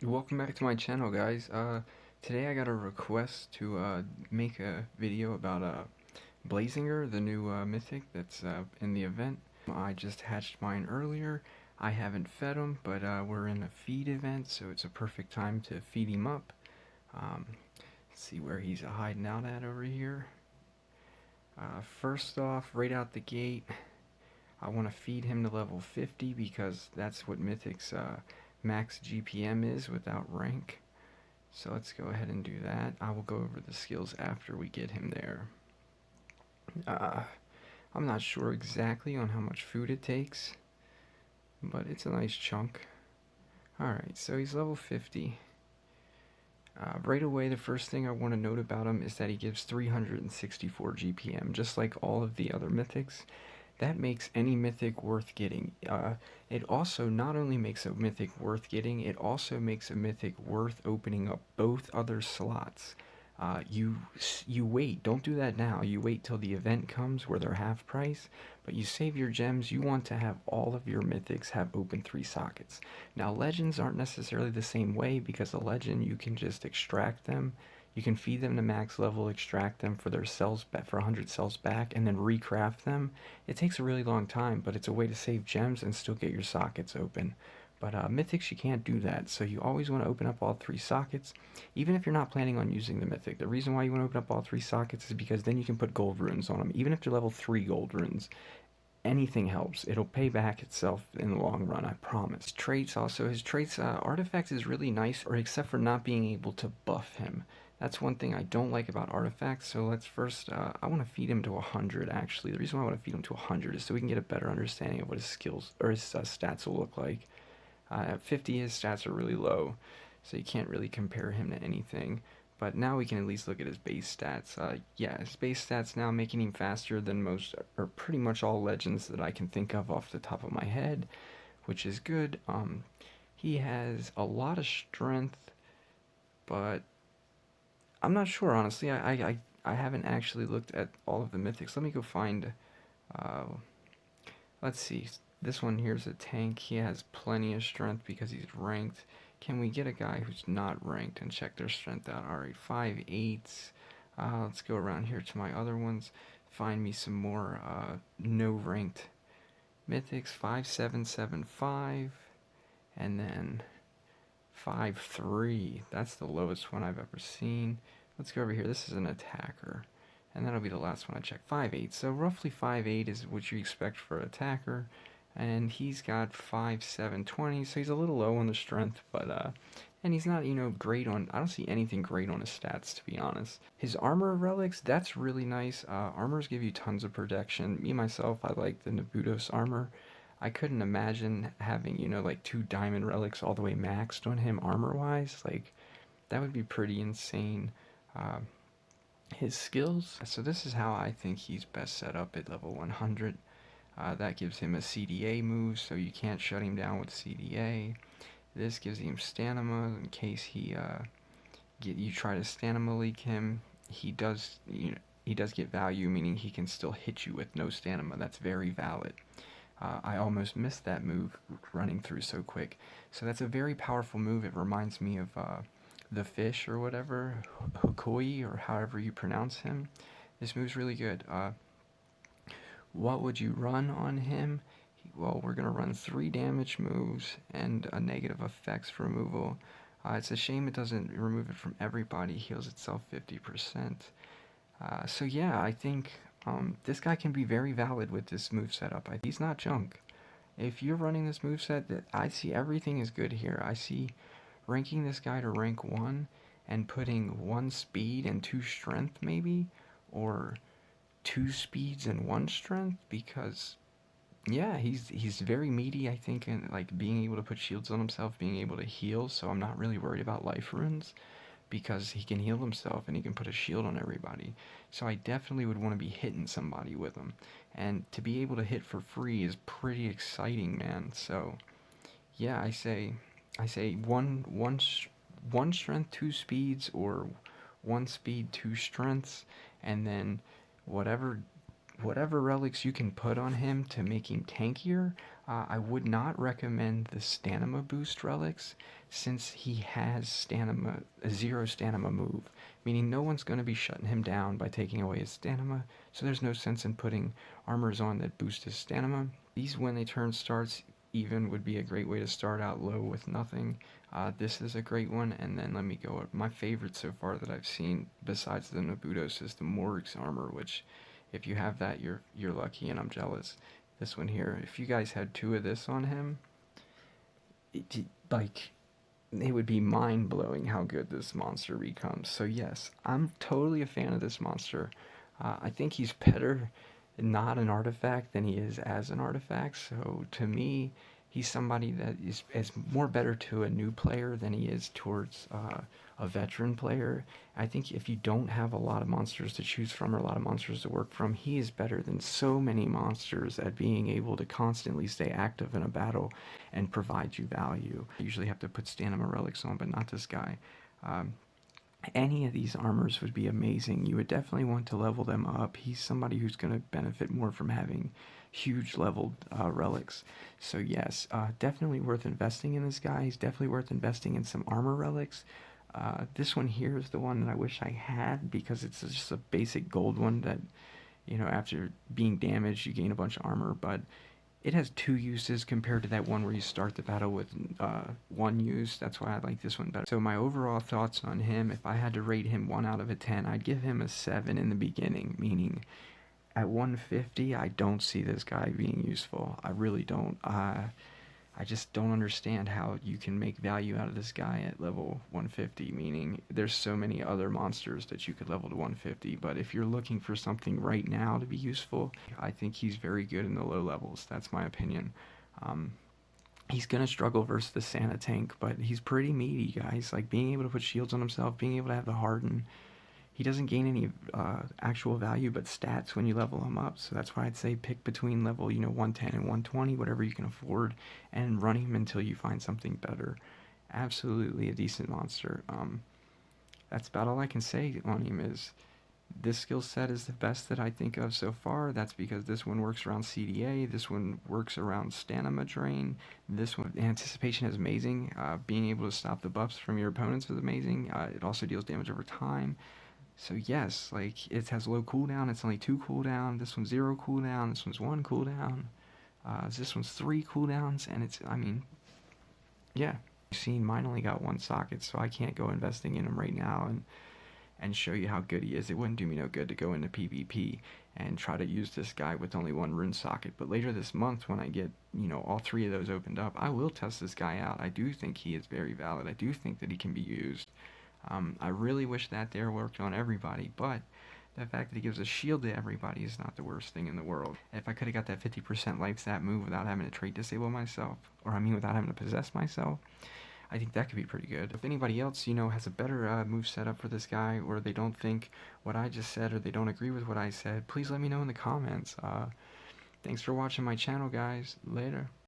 Welcome back to my channel, guys. Today I got a request to make a video about Blazinger, the new mythic that's in the event. I just hatched mine earlier. I haven't fed him, but we're in a feed event, so it's a perfect time to feed him up. Let's see where he's hiding out at over here. First off, right out the gate, I want to feed him to level 50 because that's what Mythic's max GPM is without rank. So let's go ahead and do that. I will go over the skills after we get him there. I'm not sure exactly on how much food it takes, but it's a nice chunk. Alright, so he's level 50. Right away, the first thing I want to note about him is that he gives 364 GPM, just like all of the other mythics. That makes any mythic worth getting. It also not only makes a mythic worth getting, it also makes a mythic worth opening up both other slots. You wait, don't do that now. You wait till the event comes where they're half price, but you save your gems. You want to have all of your mythics have open 3 sockets. Now legends aren't necessarily the same way because a legend you can just extract them. You can feed them to max level, extract them for their cells for 100 cells back, and then recraft them. It takes a really long time, but it's a way to save gems and still get your sockets open. But mythics, you can't do that, so you always want to open up all 3 sockets, even if you're not planning on using the mythic. The reason why you want to open up all 3 sockets is because then you can put gold runes on them. Even if they're level 3 gold runes, anything helps. It'll pay back itself in the long run, I promise. His traits, artifacts is really nice, or except for not being able to buff him. That's one thing I don't like about artifacts, so let's first, I want to feed him to 100 actually. The reason why I want to feed him to 100 is so we can get a better understanding of what his skills, or his stats will look like. At 50 his stats are really low, so you can't really compare him to anything. But now we can at least look at his base stats. Yeah, his base stats now making him faster than most, or pretty much all legends that I can think of off the top of my head, which is good. He has a lot of strength, but I'm not sure, honestly. I haven't actually looked at all of the mythics. Let me go find, uh, let's see. This one here's a tank. He has plenty of strength because he's ranked. Can we get a guy who's not ranked and check their strength out? Alright, 5/8. Let's go around here to my other ones. Find me some more no ranked mythics. 5/7/7/5. And then 5/3. That's the lowest one I've ever seen. Let's go over here. This is an attacker. And that'll be the last one I check. 5/8. So roughly 5/8 is what you expect for an attacker. And he's got 5/7/20, so he's a little low on the strength, but and he's not, great on, I don't see anything great on his stats, to be honest. His armor relics, that's really nice. Armors give you tons of protection. Me, myself, I like the Nabutos armor. I couldn't imagine having, like 2 diamond relics all the way maxed on him armor-wise. Like, that would be pretty insane. His skills, so this is how I think he's best set up at level 100. That gives him a CDA move, so you can't shut him down with CDA. This gives him stamina in case you try to stamina leak him. He does get value, meaning he can still hit you with no stamina. That's very valid. I almost missed that move running through so quick. So that's a very powerful move. It reminds me of the fish or whatever, Hukoi or however you pronounce him. This move's really good. What would you run on him? Well, we're going to run 3 damage moves and a negative effects removal. It's a shame it doesn't remove it from everybody. Heals itself 50%. So yeah, I think this guy can be very valid with this move setup. He's not junk. If you're running this moveset, I see everything is good here. I see ranking this guy to rank 1 and putting 1 speed and 2 strength maybe, or 2 speeds and 1 strength, because yeah, he's very meaty, I think, and like being able to put shields on himself, being able to heal, so I'm not really worried about life runes because he can heal himself and he can put a shield on everybody. So I definitely would want to be hitting somebody with him, and to be able to hit for free is pretty exciting, man. So yeah, I say one strength, 2 speeds, or 1 speed, 2 strengths, and then whatever whatever relics you can put on him to make him tankier, I would not recommend the stamina boost relics since he has stamina, a 0 stamina move, meaning no one's going to be shutting him down by taking away his stamina, so there's no sense in putting armors on that boost his stamina. These when they turn starts even would be a great way to start out low with nothing. This is a great one, and then let me go up. My favorite so far that I've seen besides the Nabutos is the Morg's armor, which if you have that, you're lucky, and I'm jealous. This one here, if you guys had 2 of this on him, like, it would be mind-blowing how good this monster becomes. So yes, I'm totally a fan of this monster. I think he's better not an artifact than he is as an artifact. So to me, he's somebody that is more better to a new player than he is towards a veteran player. I think if you don't have a lot of monsters to choose from or a lot of monsters to work from, he is better than so many monsters at being able to constantly stay active in a battle and provide you value. I usually have to put stamina relics on, but not this guy. Any of these armors would be amazing. You would definitely want to level them up. He's somebody who's going to benefit more from having huge leveled relics. So yes, definitely worth investing in this guy. He's definitely worth investing in some armor relics. This one here is the one that I wish I had because it's just a basic gold one that, you know, after being damaged you gain a bunch of armor, but it has 2 uses compared to that one where you start the battle with 1 use. That's why I like this one better. So my overall thoughts on him, if I had to rate him 1 out of 10, I'd give him a 7 in the beginning, meaning at 150, I don't see this guy being useful. I really don't. I just don't understand how you can make value out of this guy at level 150, meaning there's so many other monsters that you could level to 150, but if you're looking for something right now to be useful, I think he's very good in the low levels. That's my opinion. He's going to struggle versus the Santa tank, but he's pretty meaty, guys. Like, being able to put shields on himself, being able to have the harden. He doesn't gain any actual value but stats when you level him up, so that's why I'd say pick between level 110 and 120, whatever you can afford, and run him until you find something better. Absolutely a decent monster. That's about all I can say on him. Is this skill set is the best that I think of so far. That's because this one works around CDA, this one works around stamina drain, this one, anticipation is amazing. Being able to stop the buffs from your opponents is amazing. It also deals damage over time. So yes, like, it has low cooldown, it's only 2 cooldown, this one's 0 cooldown, this one's 1 cooldown, this one's 3 cooldowns, and it's, I mean, yeah. You've seen mine only got 1 socket, so I can't go investing in him right now and show you how good he is. It wouldn't do me no good to go into PvP and try to use this guy with only 1 rune socket, but later this month when I get, all 3 of those opened up, I will test this guy out. I do think he is very valid. I do think that he can be used. I really wish that there worked on everybody, but the fact that he gives a shield to everybody is not the worst thing in the world. If I could have got that 50% life stat move without having to trait disable myself, or without having to possess myself, I think that could be pretty good. If anybody else, has a better move setup for this guy, or they don't think what I just said, or they don't agree with what I said, please let me know in the comments. Thanks for watching my channel, guys. Later.